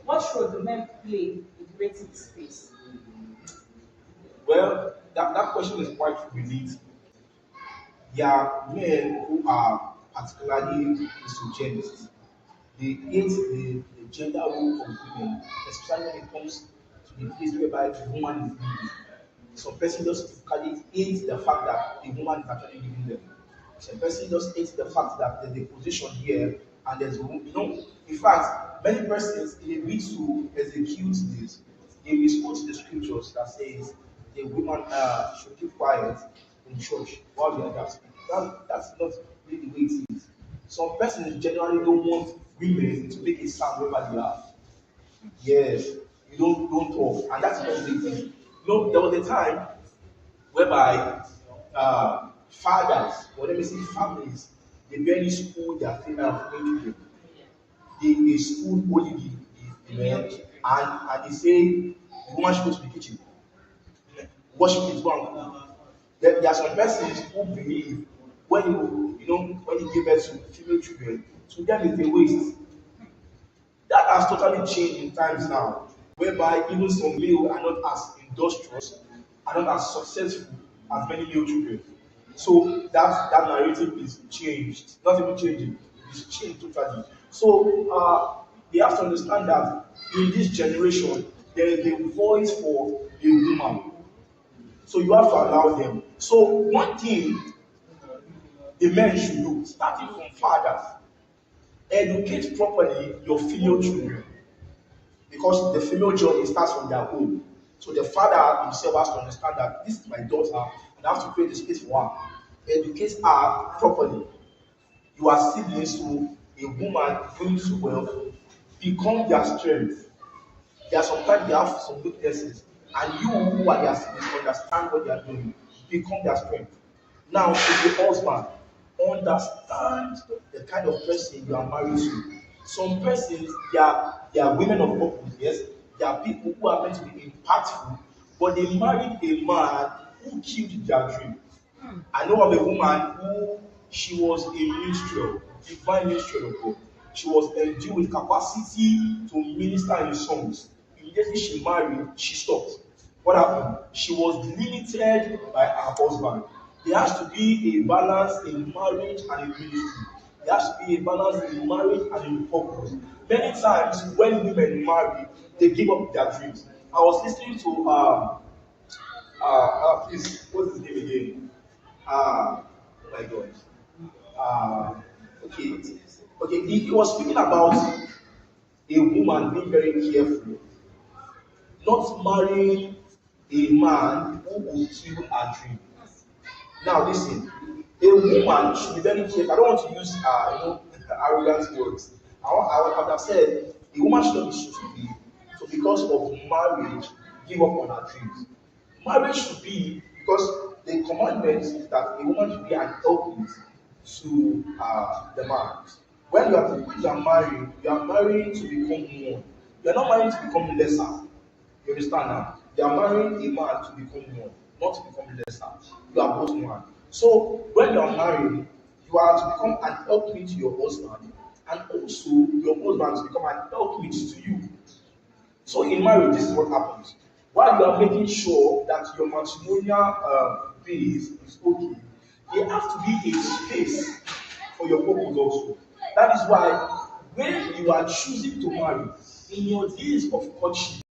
What role do men play in creating space? Well, that question is quite related. There are men who are particularly misogynists. They hate the gender role of women, especially when it comes to the place whereby the woman is leading. Some person just typically hate the fact that the woman is actually leading them. Some person just hates the fact that there's a position here and there's a woman. In fact, many persons in a bid to execute this, they misquote the scriptures that says the woman should keep quiet in church while the others speak. That's not really the way it is. Some persons generally don't want women to make a sound wherever they are. Yes, you don't talk, and that's not the thing. There was a time whereby fathers, or let me say families, they barely school their female children. They school only the men, and they say the woman should go to the kitchen, wash plates, go and cook. There are some persons who believe when when you give birth to female children, to them it's a waste. That has totally changed in times now, whereby even some male are not as industrious, are not as successful as many male children. So that narrative is changed, not even changing, it's changed totally. So they have to understand that in this generation, there is a voice for a woman. So you have to allow them. So one thing the men should do, starting from fathers, educate properly your female children, because the female journey starts from their home. So the father himself has to understand that this is my daughter and I have to create a space for her. Educate her properly. You are siblings to a woman going to wealth, become their strength. There are sometimes they have some weaknesses, and you who are their siblings understand what they are doing, become their strength. Now, if the husband understand the kind of person you are married to. Some persons, they are women of purpose, yes. They are people who are meant to be impactful, but they married a man who killed their dream. I know of a woman who she was a minstrel, divine minstrel of God. She was endued with capacity to minister in songs. Immediately she married, she stopped. What happened? She was limited by her husband. There has to be a balance in marriage and in ministry. There has to be a balance in marriage and in purpose. Many times when women marry, they give up their dreams. I was listening to please, what's his name again? Oh my God. Okay, okay. He was speaking about a woman being very careful, not marrying a man who will kill her dream. Now listen, a woman should be very careful. I don't want to use arrogant words. I would have said a woman should not be stupid. So because of marriage, give up on her dreams. Marriage should be because the commandment is that a woman should be an helpmate to the man. When you are married, you are marrying to become one. You are not married to become lesser. You understand now? You are marrying a man to become one, not to become lesser. You are both one. So when you are married, you are to become an helpmate to your husband, and also your husband to become an helpmate to you. So in marriage, this is what happens. While you are making sure that your matrimonial base is okay, there has to be a space for your purpose also. That is why when you are choosing to marry, in your days of courtship,